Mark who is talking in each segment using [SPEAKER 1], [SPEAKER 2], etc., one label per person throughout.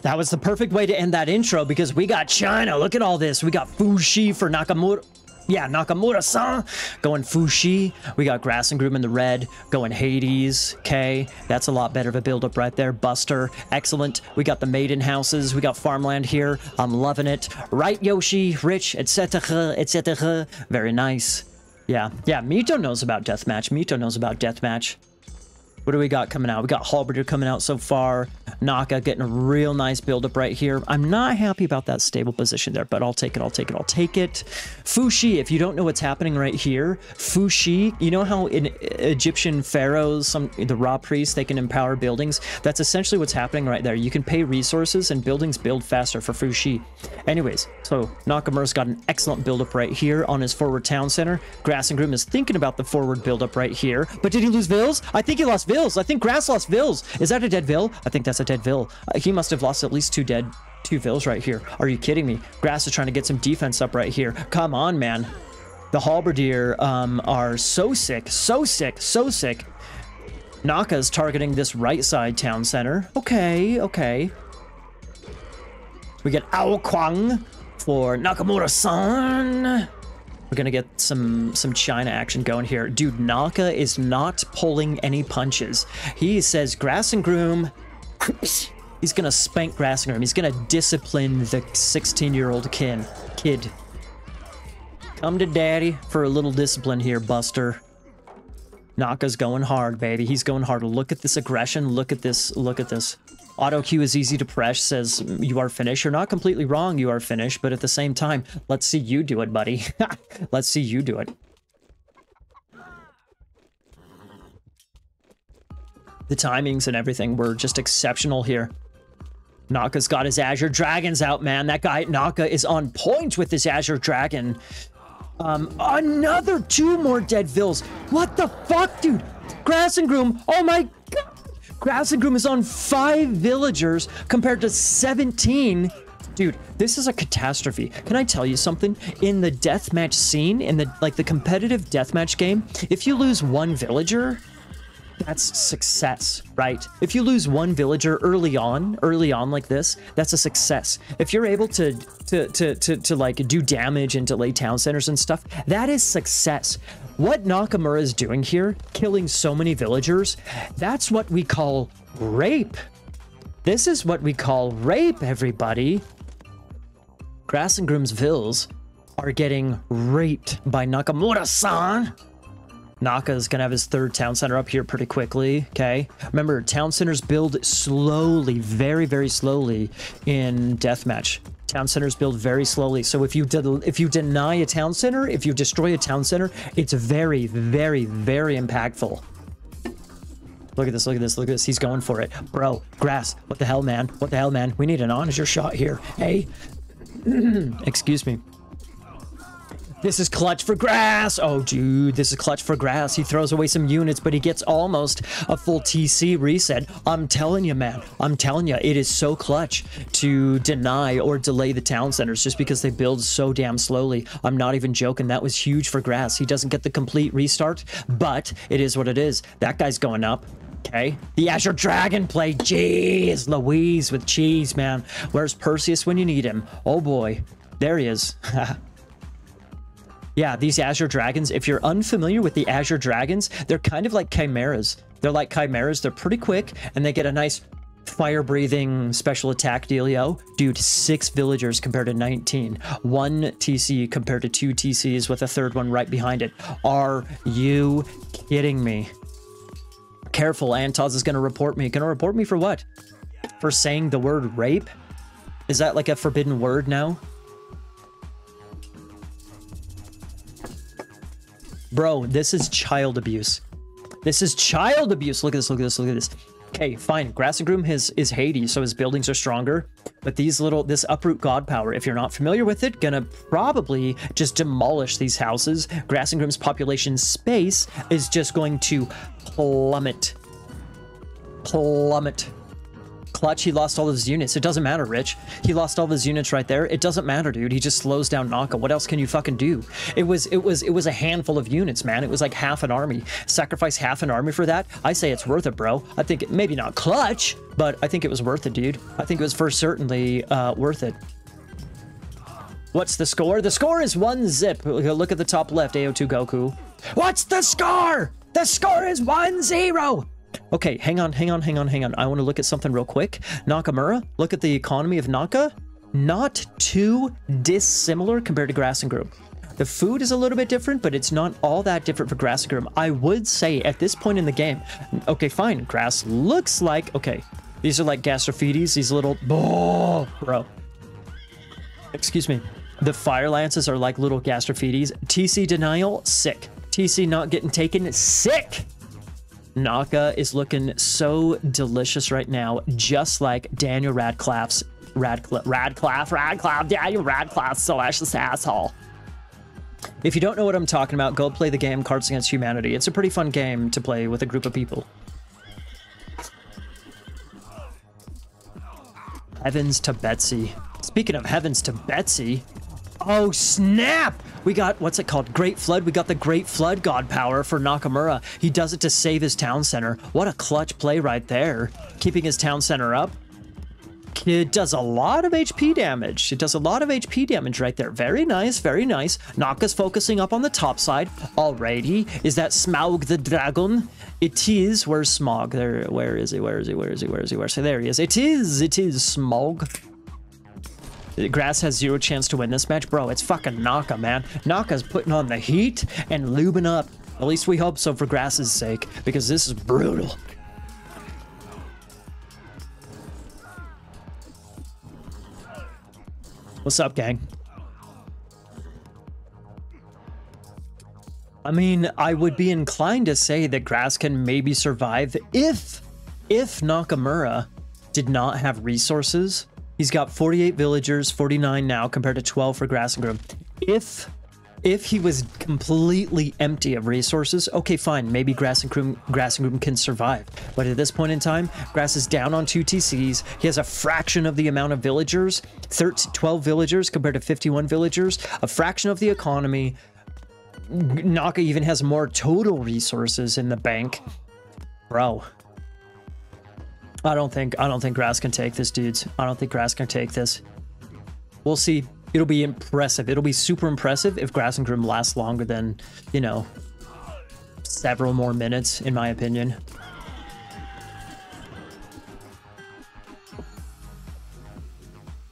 [SPEAKER 1] That was the perfect way to end that intro because we got China. Look at all this. We got Fushi for Nakamura. Yeah, Nakamura-san going Fushi. We got Grass and Groom in the red going Hades. Okay, that's a lot better of a build-up right there. Buster, excellent. We got the Maiden Houses. We got Farmland here. I'm loving it. Right, Yoshi, Rich, etc., etc. Very nice. Yeah, Mito knows about Deathmatch. Mito knows about Deathmatch. What do we got coming out? We got Halberdier coming out so far. Naka getting a real nice build-up right here. I'm not happy about that stable position there, but I'll take it, I'll take it, I'll take it. Fushi, if you don't know what's happening right here, Fushi, you know how in Egyptian pharaohs, the raw priests, they can empower buildings? That's essentially what's happening right there. You can pay resources and buildings build faster for Fushi. Anyways, so Nakamura's got an excellent build-up right here on his forward town center. Grass and Groom is thinking about the forward build-up right here, but did he lose Vills? I think he lost Vills. I think Grass lost Vills. Is that a dead Vill? I think that's a dead Vill. He must have lost at least two Vills right here. Are you kidding me? Grass is trying to get some defense up right here. Come on, man. The Halberdier are so sick, so sick, so sick. Naka's targeting this right side town center. Okay, okay. We get Ao Kwang for Nakamura-san. We're gonna get some China action going here. Dude, Naka is not pulling any punches. He says Grass and Groom. He's gonna spank Grass and Groom. He's gonna discipline the 16-year-old kid. Come to daddy for a little discipline here, Buster. Naka's going hard, baby. He's going hard. Look at this aggression. Look at this. Look at this. Auto Q is easy to press, says you are finished. You're not completely wrong, you are finished, but at the same time, let's see you do it, buddy. Let's see you do it. The timings and everything were just exceptional here. Naka's got his Azure Dragons out, man. That guy, Naka, is on point with his Azure Dragon. Another 2 more dead Vills. What the fuck, dude? Grass and Groom, oh my god. Grass and Groom is on 5 villagers compared to 17. Dude, this is a catastrophe. Can I tell you something? In the deathmatch scene, in the competitive deathmatch game, if you lose 1 villager, that's success, right? If you lose 1 villager early on like this, that's a success. If you're able to like do damage and delay town centers and stuff, that is success. What Nakamura is doing here, killing so many villagers, that's what we call rape. This is what we call rape, everybody. Grass and Groom's Vills are getting raped by Nakamura-san. Naka is going to have his 3rd town center up here pretty quickly, okay? Remember, town centers build slowly, very, very slowly in Deathmatch. Town centers build very slowly. So if you deny a town center, if you destroy a town center, it's very, very, very impactful. Look at this, look at this, look at this. He's going for it. Bro, Grass, what the hell, man? What the hell, man? We need an honest shot here. Hey. Excuse me. This is clutch for Grass. Oh, dude, this is clutch for Grass. He throws away some units, but he gets almost a full TC reset. I'm telling you, man. I'm telling you, it is so clutch to deny or delay the town centers just because they build so damn slowly. I'm not even joking. That was huge for Grass. He doesn't get the complete restart, but it is what it is. That guy's going up. Okay, the Azure Dragon play. Jeez Louise with cheese, man. Where's Perseus when you need him? Oh boy, there he is. Yeah, these Azure Dragons, if you're unfamiliar with the Azure Dragons, they're kind of like chimeras. They're like chimeras. They're pretty quick, and they get a nice fire-breathing special attack dealio. Dude, 6 villagers compared to 19. 1 TC compared to 2 TCs with a 3rd one right behind it. Are you kidding me? Careful, Antaz is going to report me. Going to report me for what? For saying the word rape? Is that like a forbidden word now? Bro, this is child abuse. This is child abuse. Look at this, look at this, look at this. Okay, fine. Grass and Groom is Hades, so his buildings are stronger. But this uproot god power, if you're not familiar with it, gonna probably just demolish these houses. Grass and Groom's population space is just going to plummet. Plummet. clutch. He lost all of his units. It doesn't matter, Rich. He lost all of his units right there. It doesn't matter, dude. He just slows down Naka. What else can you fucking do? It was a handful of units, man. It was like half an army. Sacrifice half an army for that? I say it's worth it, bro. I think it, maybe not clutch, but I think it was worth it, dude. I think it was for certainly worth it. What's the score? The score is 1-0. Look at the top left, AO2 Goku. What's the score? The score is 1-0. Okay, hang on. I want to look at something real quick. Nakamura, look at the economy of Naka. Not too dissimilar compared to Grass and Groom. The food is a little bit different, but it's not all that different for Grass and Groom. I would say at this point in the game, okay, fine. Grass looks like, okay, these are like gastrophites, these little, oh, bro. Excuse me. The fire lances are like little gastrophites. TC denial, sick. TC not getting taken, sick. Naka is looking so delicious right now, just like Daniel Radcliffe's Daniel Radcliffe's delicious asshole. If you don't know what I'm talking about, go play the game Cards Against Humanity. It's a pretty fun game to play with a group of people. Heavens to Betsy. Speaking of heavens to Betsy, oh snap! We got, what's it called? Great Flood. We got the Great Flood God power for Nakamura. He does it to save his town center. What a clutch play right there. Keeping his town center up. It does a lot of HP damage. It does a lot of HP damage right there. Very nice, very nice. Naka's focusing up on the top side. Alrighty. Is that Smaug the Dragon? It is. Where's Smog? There. Where is he? Where is he? Where is he? Where is he? Where is he? There he is. It is Smog. Grass has 0 chance to win this match. Bro, it's fucking Naka, man. Naka's putting on the heat and lubing up. At least we hope so for Grass's sake, because this is brutal. What's up, gang? I mean, I would be inclined to say that Grass can maybe survive if Nakamura did not have resources. He's got 48 villagers, 49 now, compared to 12 for Grass and Groom. If he was completely empty of resources, okay, fine, maybe Grass and Groom can survive. But at this point in time, Grass is down on 2 TCs. He has a fraction of the amount of villagers, 12 villagers compared to 51 villagers, a fraction of the economy. Naka even has more total resources in the bank. Bro. I don't think Grass can take this, dudes. I don't think Grass can take this. We'll see. It'll be impressive. It'll be super impressive if Grass and Groom lasts longer than, you know, several more minutes, in my opinion.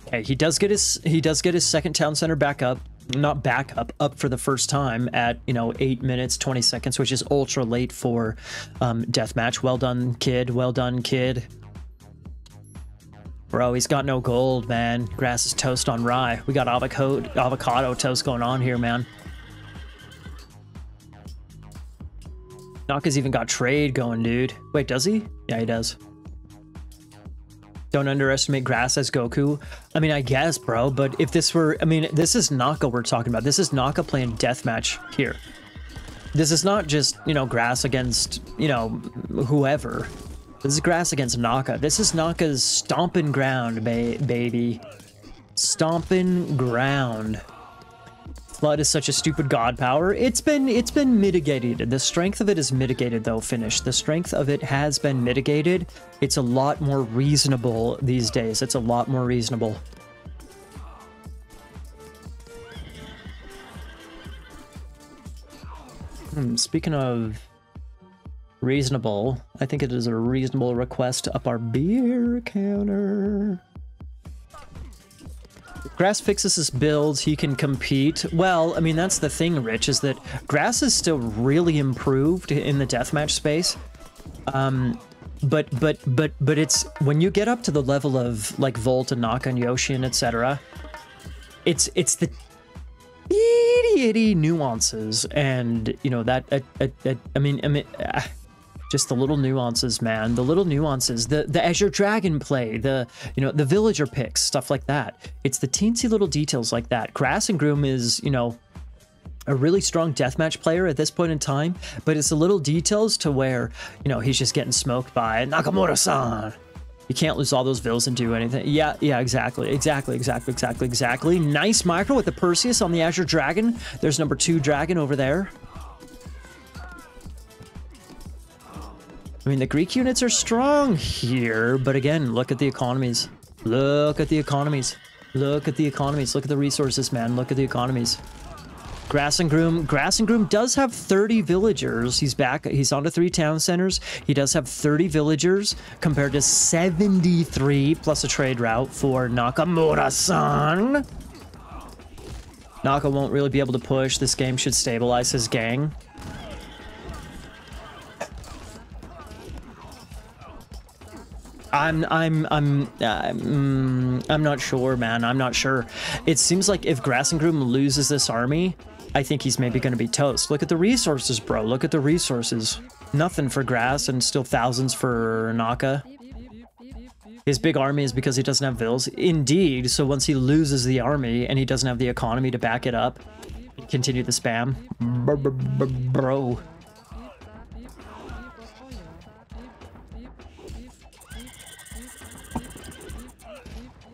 [SPEAKER 1] Okay, he does get his second town center back up. Not back up for the first time at, you know, 8 minutes 20 seconds, which is ultra late for deathmatch. Well done, kid. Well done, kid. Bro, he's got no gold, man. Grass is toast on rye. We got avocado toast going on here, man. Naka's even got trade going, dude. Wait, does he? Yeah, he does. Don't underestimate Grass as Goku. I mean, I guess, bro, but if this were, I mean, this is Naka we're talking about. This is Naka playing deathmatch here. This is not just, you know, Grass against, you know, whoever. This is Grass against Naka. This is Naka's stomping ground, baby. Stomping ground. Flood is such a stupid god power. It's been mitigated. The strength of it is mitigated, though, Finish. The strength of it has been mitigated. It's a lot more reasonable these days. It's a lot more reasonable. Speaking of reasonable, I think it is a reasonable request to up our beer counter. Grass fixes his builds, he can compete. Well, I mean, that's the thing, Rich, is that Grass is still really improved in the deathmatch space. But it's when you get up to the level of like Volt and Naka and Yoshi and etc. It's the itty nuances, and you know that I mean just the little nuances, man. The little nuances, the Azure Dragon play, the, you know, the villager picks, stuff like that. It's the teensy little details like that. Grass and Groom is, you know, a really strong deathmatch player at this point in time, but it's the little details to where, you know, he's just getting smoked by Nakamura-san. You can't lose all those vills and do anything. Yeah, exactly. Nice micro with the Perseus on the Azure Dragon. There's number 2 dragon over there. I mean, the Greek units are strong here, but again, look at the economies. Look at the economies. Look at the economies. Look at the resources, man. Look at the economies. Grass and Groom does have 30 villagers. He's back. He's on to 3 town centers. He does have 30 villagers compared to 73 plus a trade route for Nakamura-san. Naka won't really be able to push. This game should stabilize his gang. I'm not sure, man. I'm not sure. It seems like if Grass and Groom loses this army, I think he's maybe going to be toast. Look at the resources, bro. Look at the resources. Nothing for Grass and still thousands for Naka. His big army is because he doesn't have vills. Indeed. So once he loses the army and he doesn't have the economy to back it up, continue the spam. Bro.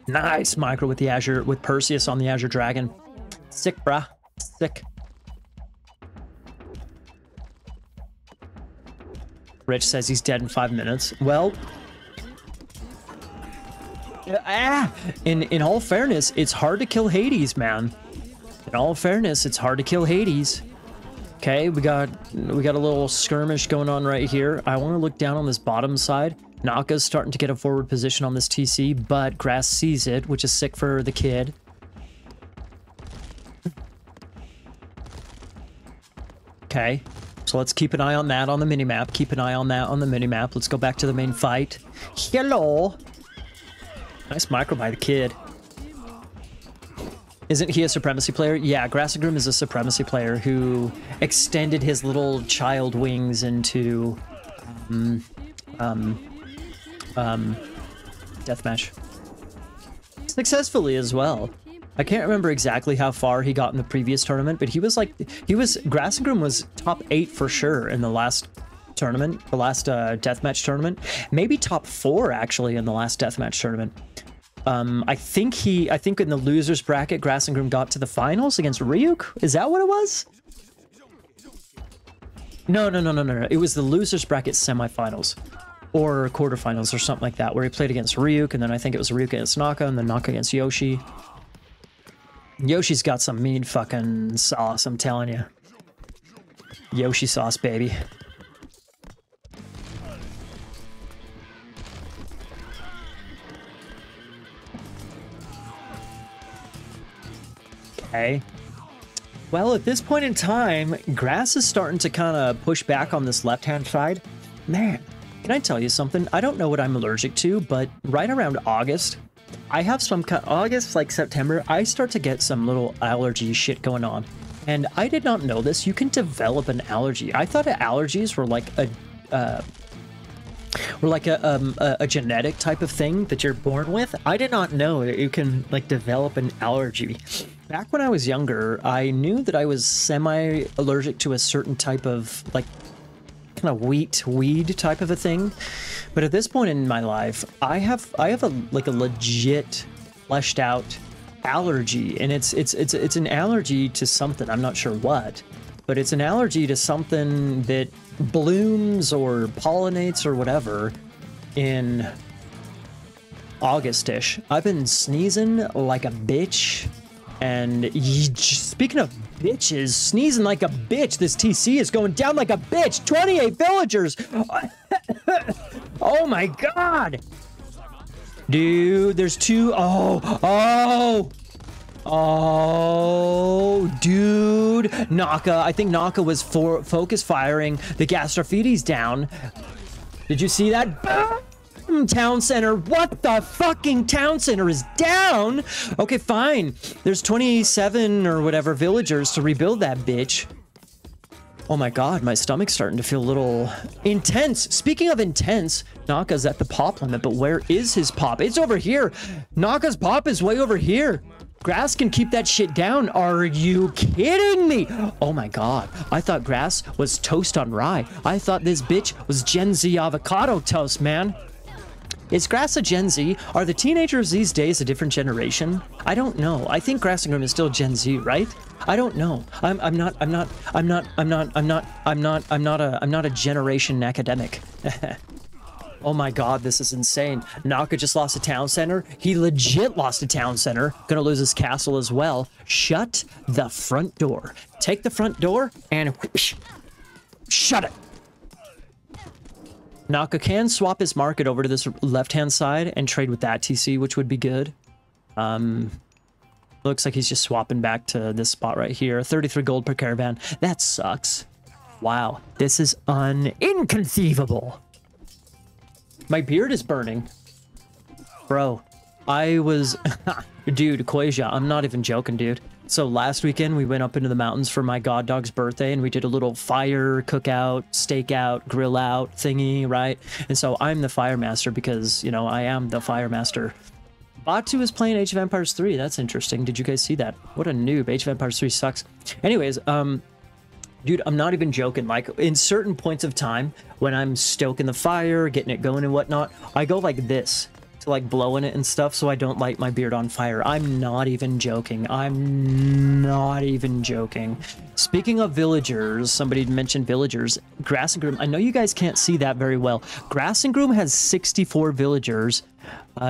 [SPEAKER 1] Nice micro with the Azure, with Perseus on the Azure Dragon. Sick, brah. Sick. Rich says he's dead in 5 minutes. Well, in all fairness, it's hard to kill Hades, man. In all fairness, it's hard to kill Hades. Okay, we got a little skirmish going on right here. I want to look down on this bottom side. Naka's starting to get a forward position on this TC, but Grass sees it, which is sick for the kid. Okay, so let's keep an eye on that on the minimap. Keep an eye on that on the minimap. Let's go back to the main fight. Hello. Nice micro by the kid. Isn't he a Supremacy player? Yeah, Grass and Groom is a Supremacy player who extended his little child wings into deathmatch successfully as well. I can't remember exactly how far he got in the previous tournament, but Grass and Groom was top 8 for sure in the last tournament, the last deathmatch tournament. Maybe top 4 actually in the last deathmatch tournament. I think in the losers bracket, Grass and Groom got to the finals against Ryuk. Is that what it was? No. It was the losers bracket semifinals or quarterfinals or something like that, where he played against Ryuk, and then I think it was Ryuk against Naka, and then Naka against Yoshi. Yoshi's got some mean fucking sauce, I'm telling you. Yoshi sauce, baby. Okay. Well, at this point in time, Grass is starting to kind of push back on this left-hand side. Man, can I tell you something? I don't know what I'm allergic to, but right around August, I have some August, like September, I start to get some little allergy shit going on. And I did not know this. You can develop an allergy. I thought allergies were like a genetic type of thing that you're born with. I did not know that you can like develop an allergy. Back when I was younger, I knew that I was semi-allergic to a certain type of like kind of weed type of a thing. But at this point in my life, I have a legit fleshed out allergy, and it's an allergy to something. I'm not sure what, but it's an allergy to something that blooms or pollinates or whatever in August-ish. I've been sneezing like a bitch, and speaking of bitches, sneezing like a bitch, this TC is going down like a bitch. 28 villagers. Oh my god, dude, there's 2. Oh, dude, Naka. I think Naka was focus firing. The Gastrophides down. Did you see that? Town center. What the fucking town center is down? Okay, fine. There's 27 or whatever villagers to rebuild that bitch. Oh my god, my stomach's starting to feel a little intense. Speaking of intense, Naka's at the pop limit, but where is his pop? It's over here. Naka's pop is way over here. Grass can keep that shit down. Are you kidding me? Oh my god. I thought Grass was toast on rye. I thought this bitch was Gen Z avocado toast, man. Is Grass a Gen Z? Are the teenagers these days a different generation? I don't know. I think Grass and Groom is still Gen Z, right? I don't know. I'm not a generation academic. Oh my god, this is insane. Naka just lost a town center. He legit lost a town center. Gonna lose his castle as well. Shut the front door. Take the front door and whoosh, shut it. Naka can swap his market over to this left-hand side and trade with that TC, which would be good. Looks like he's just swapping back to this spot right here. 33 gold per caravan. That sucks. Wow, this is inconceivable. My beard is burning. Bro, I was... Dude, Quasia, I'm not even joking, dude. So last weekend, we went up into the mountains for my god dog's birthday, and we did a little fire cookout, stakeout, grill out thingy, right? And so I'm the fire master because, you know, I am the fire master. Batu is playing Age of Empires 3. That's interesting. Did you guys see that? What a noob. Age of Empires 3 sucks. Anyways, dude, I'm not even joking. Like, in certain points of time, when I'm stoking the fire, getting it going and whatnot, I go like this to, like, blowing it and stuff so I don't light my beard on fire. I'm not even joking. I'm not even joking. Speaking of villagers, somebody mentioned villagers. Grass and Groom, I know you guys can't see that very well. Grass and Groom has 64 villagers.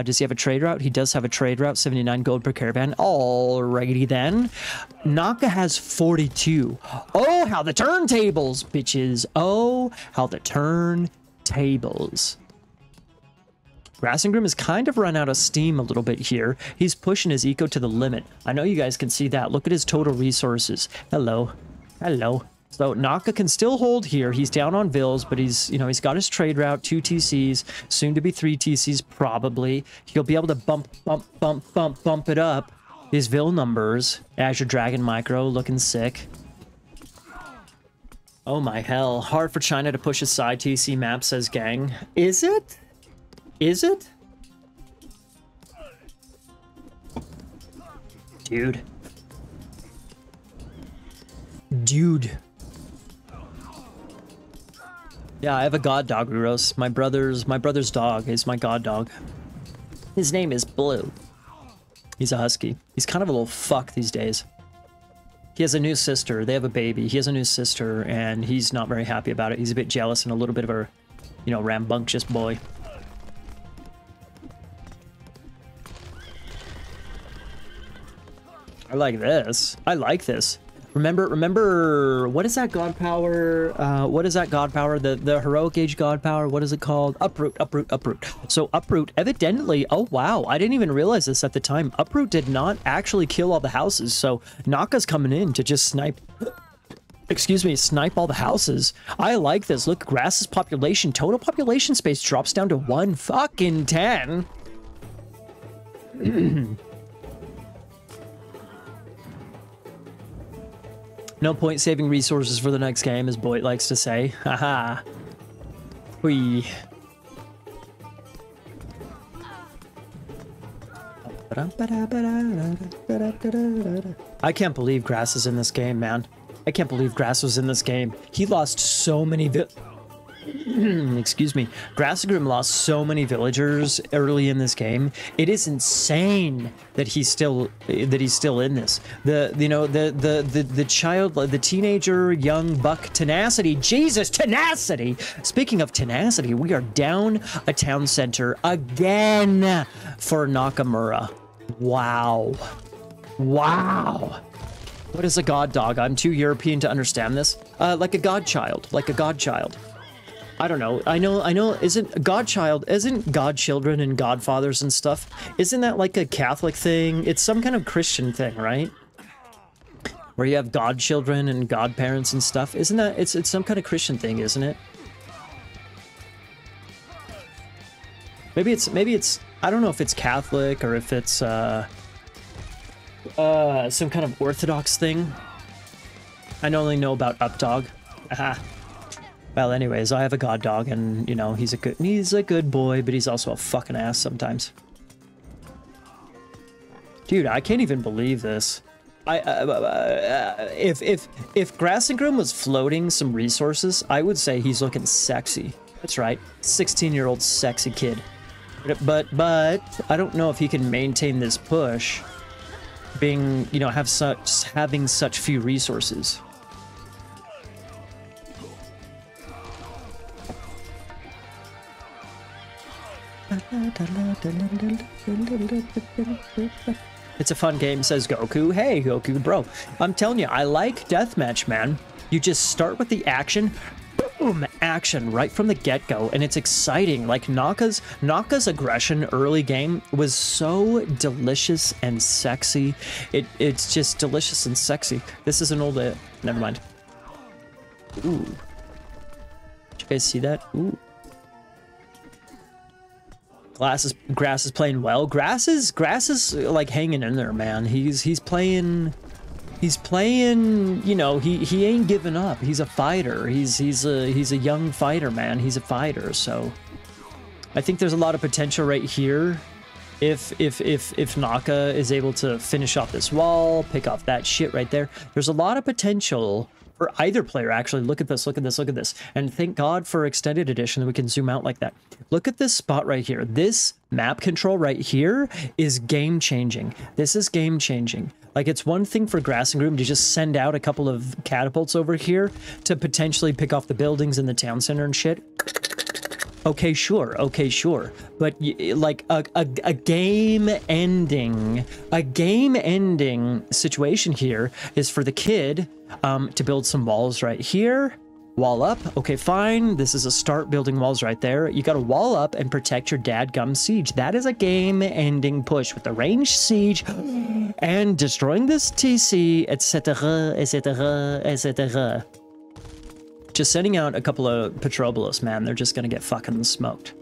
[SPEAKER 1] Does he have a trade route? He does have a trade route, 79 gold per caravan. Alrighty then. Naka has 42. Oh, how the turntables, bitches. Oh, how the turntables. Grass and Groom has kind of run out of steam a little bit here. He's pushing his eco to the limit. I know you guys can see that. Look at his total resources. Hello. Hello. So Naka can still hold here. He's down on Vills, but he's, you know, he's got his trade route, 2 TCs, soon to be 3 TCs probably. He'll be able to bump it up. His Vill numbers. Azure Dragon Micro looking sick. Oh my hell. Hard for China to push aside TC map, says Gang. Is it? Is it? Dude. Dude. Yeah, I have a god dog, Ruros. My brother's dog is my god dog. His name is Blue. He's a husky. He's kind of a little fuck these days. He has a new sister. They have a baby. He has a new sister, and he's not very happy about it. He's a bit jealous and a little bit of a, you know, rambunctious boy. I like this. I like this. Remember, what is that god power? What is that god power? The heroic age god power? What is it called? Uproot. So Uproot, evidently, oh wow, I didn't even realize this at the time. Uproot did not actually kill all the houses, so Naka's coming in to just snipe, excuse me, snipe all the houses. I like this. Look, Grass's population, total population space drops down to 1 fucking 10. No point saving resources for the next game, as Boyd likes to say. Haha. Whee. I can't believe Grass is in this game, man. I can't believe Grass was in this game. He lost so many excuse me. Grass and Groom lost so many villagers early in this game. It is insane that he's still in this. The child, the teenager, young buck tenacity. Jesus, tenacity. Speaking of tenacity, we are down a town center again for Nakamura. Wow. Wow. What is a god dog? I'm too European to understand this. Like a godchild. Like a godchild. I don't know. I know, isn't godchildren and godfathers and stuff, isn't that like a Catholic thing? It's some kind of Christian thing, right? Where you have godchildren and godparents and stuff. Isn't that, it's some kind of Christian thing, isn't it? Maybe it's, I don't know if it's Catholic or if it's, some kind of Orthodox thing. I only know about Updog. Aha. Well, anyways, I have a god dog, and you know he's a good boy, but he's also a fucking ass sometimes. Dude, I can't even believe this. If Grass and Groom was floating some resources, I would say he's looking sexy. That's right, 16-year-old sexy kid. But I don't know if he can maintain this push, being, you know, having such few resources. It's a fun game, says Goku. Hey, Goku, bro. I'm telling you, I like deathmatch, man. You just start with the action, boom, action right from the get-go, and it's exciting. Like Naka's aggression early game was so delicious and sexy. It's just delicious and sexy. This is an old never mind. Ooh. Did you guys see that? Ooh. Grass is playing well. Grass is like hanging in there, man. He's playing, you know, he ain't giving up. He's a fighter. He's a young fighter, man. He's a fighter. So I think there's a lot of potential right here. If Naka is able to finish off this wall, pick off that shit right there, there's a lot of potential for either player. Actually, look at this, look at this, look at this. And thank God for extended edition that we can zoom out like that. Look at this spot right here. This map control right here is game changing. This is game changing. Like, it's one thing for Grass and Groom to just send out a couple of catapults over here to potentially pick off the buildings in the town center and shit. Okay, sure. Okay, sure. But like a game-ending situation here is for the kid to build some walls right here. Wall up. Okay, fine. This is a start building walls right there. You got to wall up and protect your dadgum siege. That is a game-ending push with the ranged siege and destroying this TC, etc., etc., etc. Just sending out a couple of Petrobolos, man. They're just gonna get fucking smoked.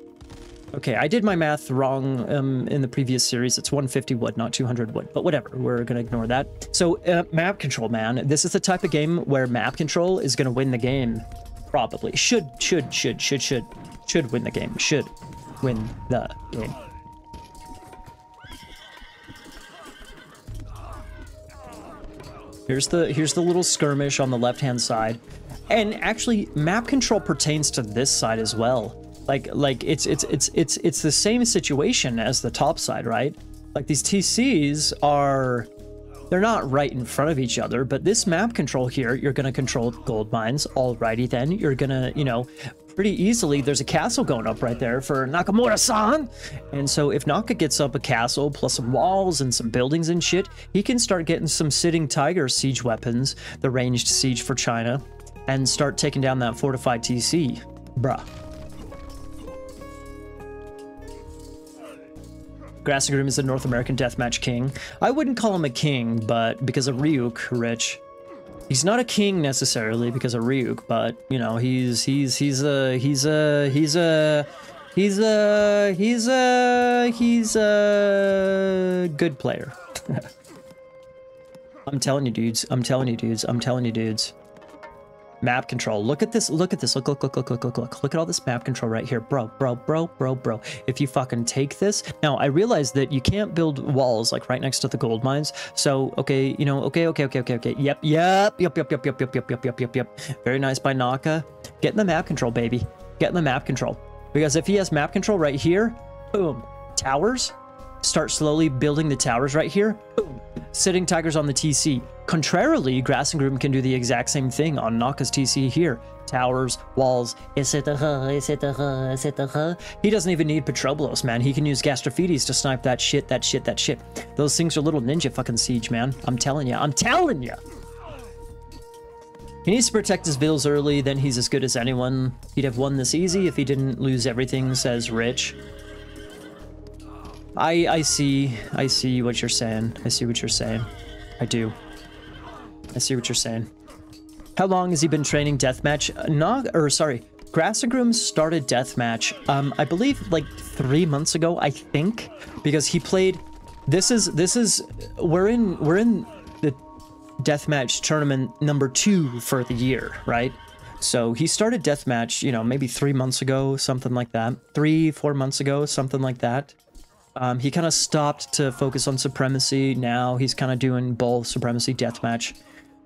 [SPEAKER 1] Okay, I did my math wrong in the previous series. It's 150 wood, not 200 wood. But whatever, we're gonna ignore that. So, map control, man. This is the type of game where map control is gonna win the game. Probably. Should win the game. Should win the game. Here's the little skirmish on the left-hand side. And actually, map control pertains to this side as well. Like it's the same situation as the top side, right? Like these TCs they're not right in front of each other, but this map control here, you're gonna control gold mines. Alrighty then, you're gonna, you know, pretty easily, there's a castle going up right there for Nakamura-san. And so if Naka gets up a castle plus some walls and some buildings and shit, he can start getting some sitting tiger siege weapons, the ranged siege for China, and start taking down that fortified TC. Bruh. Grass and Groom is the North American deathmatch king. I wouldn't call him a king, but because of Ryuk, Rich. He's not a king necessarily because of Ryuk, but you know, he's a good player. I'm telling you dudes, I'm telling you dudes, I'm telling you dudes. Map control. Look at this. Look at this. Look at all this map control right here. Bro. If you fucking take this. Now, I realize that you can't build walls like right next to the gold mines. So, okay, you know, okay. Yep. Very nice by Naka. Get in the map control, baby. Get in the map control. Because if he has map control right here, boom. Towers. Start slowly building the towers right here. Boom. Sitting tigers on the TC. Contrarily, Grass and Groom can do the exact same thing on Naka's TC here. Towers, walls, etc., etc., etc. He doesn't even need Petrobolos, man. He can use Gastrophides to snipe that shit. Those things are little ninja fucking siege, man. I'm telling you. He needs to protect his vills early, then he's as good as anyone. He'd have won this easy if he didn't lose everything, says Rich. I see what you're saying. I see what you're saying. I do. I see what you're saying. How long has he been training deathmatch? Grass and Groom started deathmatch, I believe like 3 months ago, I think, because he played. We're in the deathmatch tournament number 2 for the year, right? So he started deathmatch, you know, maybe 3 months ago, something like that. 3-4 months ago, something like that. He kind of stopped to focus on Supremacy. Now he's kind of doing both Supremacy deathmatch.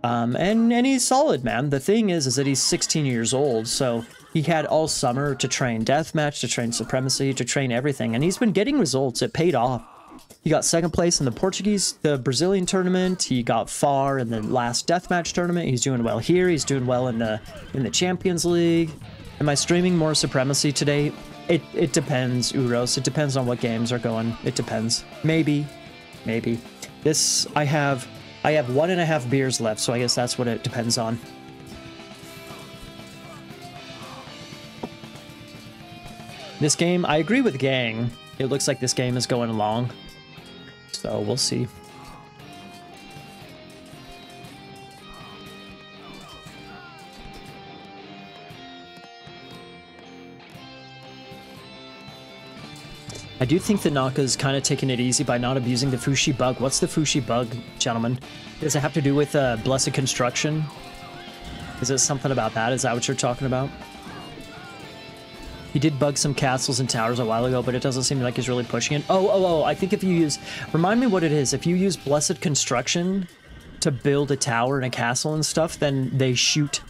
[SPEAKER 1] And he's solid, man. The thing is that he's 16 years old, so He had all summer to train deathmatch, to train supremacy, to train everything, and he's been getting results. It paid off. He got second place in the Brazilian tournament. He got far in the last deathmatch tournament. He's doing well here. He's doing well in the Champions League. Am I streaming more supremacy today? It depends, Uros. It depends on what games are going. It depends. Maybe. This I have 1.5 beers left, so I guess that's what it depends on. This game, I agree with Gang. It looks like this game is going along. So we'll see. I do think that Naka's kind of taking it easy by not abusing the Fushi bug. What's the Fushi bug, gentlemen? Does it have to do with Blessed Construction? Is it something about that? Is that what you're talking about? He did bug some castles and towers a while ago, but it doesn't seem like he's really pushing it. Oh, I think if you use... Remind me what it is. If you use Blessed Construction to build a tower and a castle and stuff, then they shoot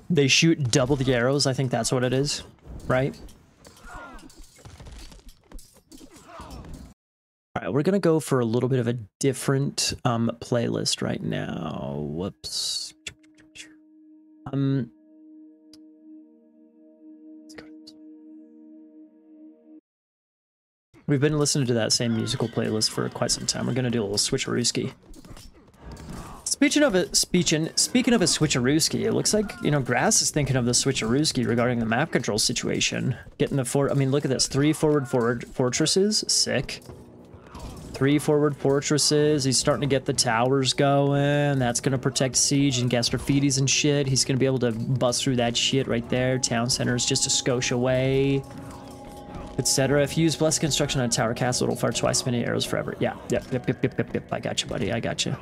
[SPEAKER 1] double the arrows. I think that's what it is, right? All right, we're going to go for a little bit of a different playlist right now. Whoops. We've been listening to that same musical playlist for quite some time. We're going to do a little switcherooski. Speaking of a switcherooski, it looks like, you know, Grass is thinking of the switcherooski regarding the map control situation. Getting the I mean, look at this. 3 forward fortresses. Sick. 3 forward fortresses. He's starting to get the towers going. That's going to protect siege and Gastrofides and shit. He's going to be able to bust through that shit right there. Town center is just a skosh away, etc. If you use Blessed Construction on a tower castle, it'll fire twice as many arrows forever. Yeah. Yep. I got you, buddy. I got you.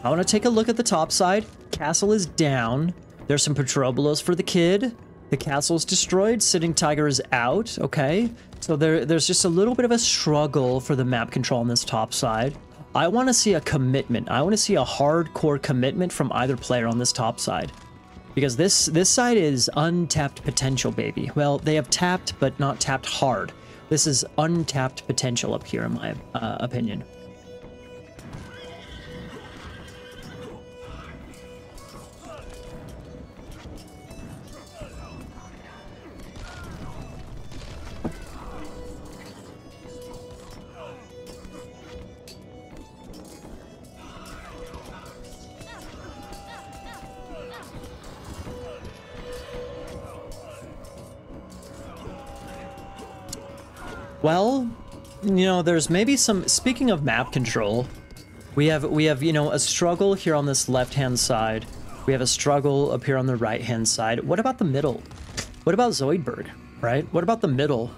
[SPEAKER 1] I want to take a look at the top side. Castle is down. There's some Petrobolos for the kid. The castle's destroyed. Sitting Tiger is out. Okay. So there's just a little bit of a struggle for the map control on this top side. I want to see a commitment. I want to see a hardcore commitment from either player on this top side. Because this side is untapped potential, baby. Well, they have tapped, but not tapped hard. This is untapped potential up here, in my opinion. Well, you know, there's maybe some... Speaking of map control, we have you know, a struggle here on this left-hand side. We have a struggle up here on the right-hand side. What about the middle? What about Zoidberg, right? What about the middle?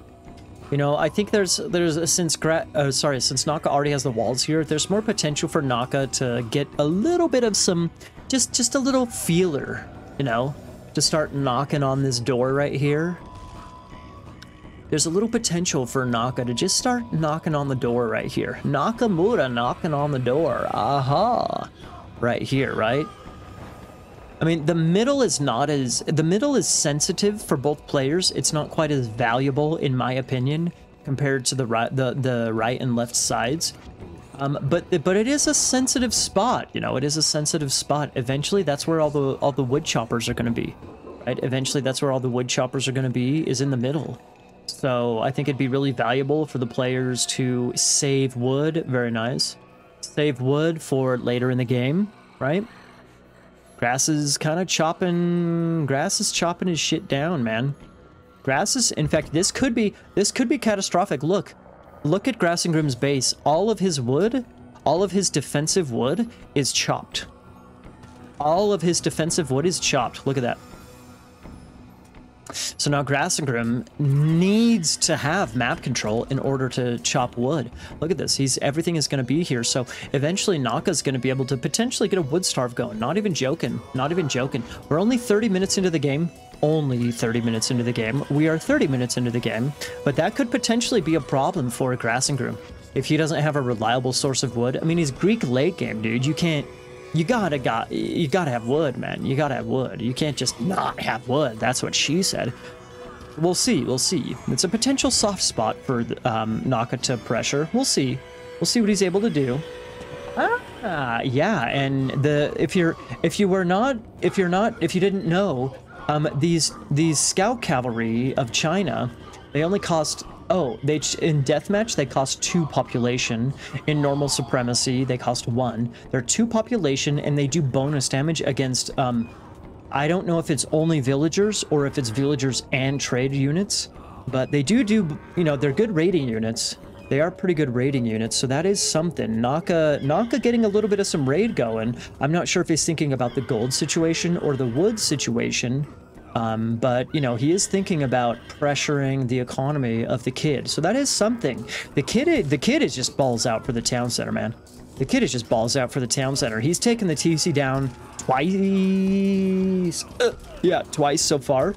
[SPEAKER 1] You know, I think since Naka already has the walls here, there's more potential for Naka to get a little bit of some... Just a little feeler, you know, to start knocking on this door right here. There's a little potential for Naka to just start knocking on the door right here. Nakamura knocking on the door. Aha. Right here, right? I mean, the middle is sensitive for both players. It's not quite as valuable, in my opinion, compared to the right and left sides. But it is a sensitive spot, you know. It is a sensitive spot. Eventually, that's where all the wood choppers are going to be, right? Eventually, that's where all the wood choppers are going to be, is in the middle. So I think it'd be really valuable for the players to save wood. Very nice. Save wood for later in the game, right? Grass is kind of chopping. Grass is chopping his shit down, man. Grass is, in fact, this could be catastrophic. Look at Grass and Grimm's base. All of his wood, all of his defensive wood is chopped. All of his defensive wood is chopped. Look at that. So now Grass and Grimm needs to have map control in order to chop wood. Look at this. Everything is going to be here. So eventually Naka's going to be able to potentially get a wood starve going. Not even joking. Not even joking. We're only 30 minutes into the game. Only 30 minutes into the game. We are 30 minutes into the game. But that could potentially be a problem for Grass and Grimm if he doesn't have a reliable source of wood. I mean, he's Greek late game, dude. You can't You gotta have wood, man. You gotta have wood. You can't just not have wood. That's what she said. We'll see. We'll see. It's a potential soft spot for Naka to pressure. We'll see. We'll see what he's able to do. Yeah. And if you didn't know, these scout cavalry of China, they only cost. Oh, in deathmatch they cost 2 population. In normal supremacy they cost 1. They're 2 population, and they do bonus damage against. I don't know if it's only villagers or if it's villagers and trade units, but they do, you know, they're good raiding units. They are pretty good raiding units, so that is something. Naka getting a little bit of some raid going. I'm not sure if he's thinking about the gold situation or the wood situation, but, you know, he is thinking about pressuring the economy of the kid, so that is something. The kid is just balls out for the town center, man. The kid is just balls out for the town center. He's taken the TC down twice. Yeah, twice so far.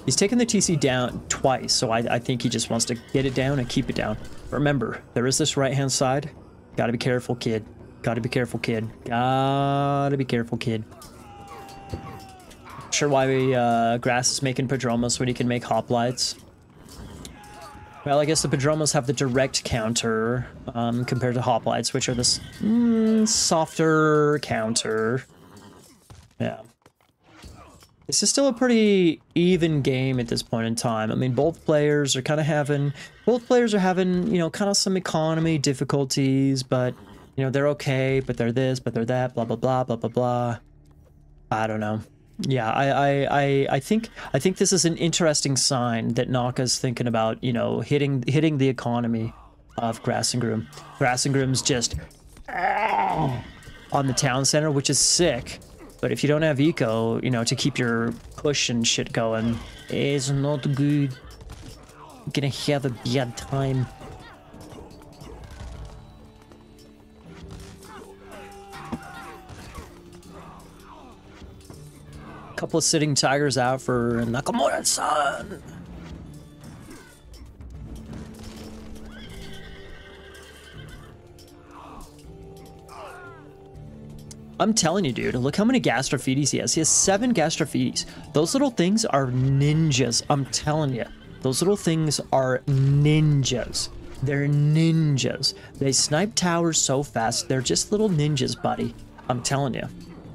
[SPEAKER 1] He's taken the TC down twice, so I think he just wants to get it down and keep it down. Remember, there is this right-hand side. Gotta be careful, kid. Gotta be careful, kid. Gotta be careful, kid. Sure why Grass is making Padromos when he can make hoplites. Well, I guess the Padromos have the direct counter compared to hoplites, which are this softer counter. Yeah. This is still a pretty even game at this point in time. I mean, both players are having, you know, kind of some economy difficulties, but, you know, they're okay, but they're this, but they're that, blah, blah, blah, blah, blah, blah. I don't know. Yeah, I think this is an interesting sign that Naka's thinking about, you know, hitting the economy of Grass and Groom. Grass and Groom's just on the town center, which is sick. But if you don't have eco, you know, to keep your push and shit going, it's not good. You're gonna have a bad time. Couple of sitting tigers out for Nakamura-san. I'm telling you, dude, look how many Gastrophetes he has. He has 7 Gastrophetes. Those little things are ninjas. I'm telling you. Those little things are ninjas. They're ninjas. They snipe towers so fast. They're just little ninjas, buddy. I'm telling you.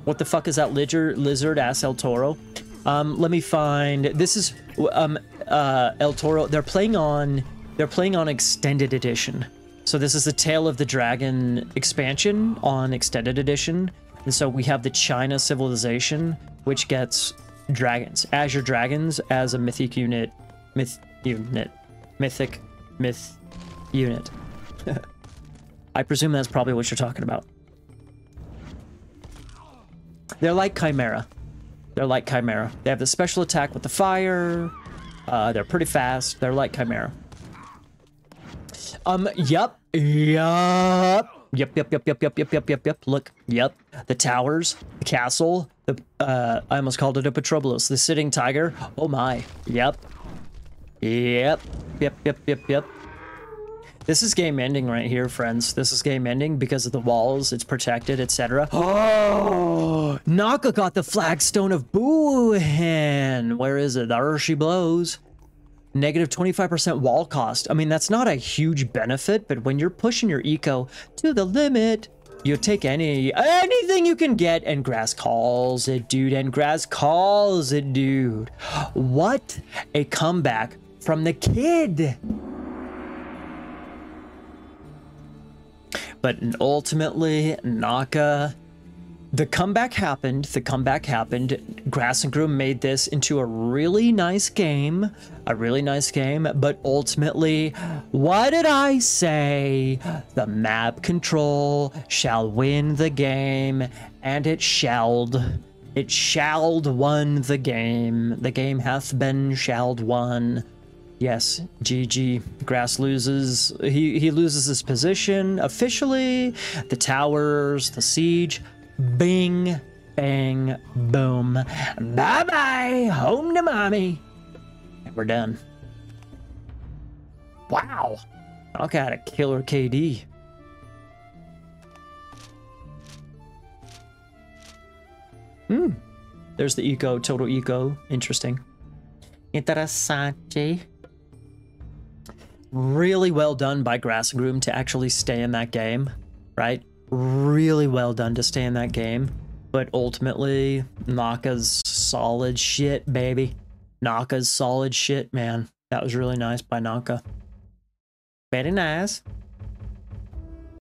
[SPEAKER 1] What the fuck is that lizard ass El Toro? Let me find. This is El Toro. They're playing on Extended Edition. So this is the Tale of the Dragon expansion on Extended Edition. And so we have the China Civilization, which gets dragons, Azure Dragons, as a mythic unit. Myth unit. I presume that's probably what you're talking about. They're like Chimera. They're like Chimera. They have the special attack with the fire. They're pretty fast. They're like Chimera. Yep. Look, yep. The towers, the castle, I almost called it a Petrobulus. The sitting tiger. Oh my. Yep. This is game ending right here, friends. This is game ending because of the walls. It's protected, etc. Oh, Naka got the flagstone of Buuhan. Where is it? There she blows. Negative 25% wall cost. I mean, that's not a huge benefit, but when you're pushing your eco to the limit, you take anything you can get, and Grass calls it, dude. And Grass calls it, dude. What a comeback from the kid. But ultimately, Naka, the comeback happened. Grass and Groom made this into a really nice game. But ultimately, what did I say? The map control shall win the game, and it shalled. It shalled won the game. The game hath been shalled won. Yes, GG. Grass loses. He loses his position officially. The towers, the siege. Bing, bang, boom. Bye-bye. Home to mommy. And we're done. Wow. Naka had a killer KD. There's the eco, total eco. Interesting. Interessante. Really well done by Grass and Groom to actually stay in that game, right? Really well done to stay in that game. But ultimately, Naka's solid shit, baby. Naka's solid shit, man. That was really nice by Naka. Very nice.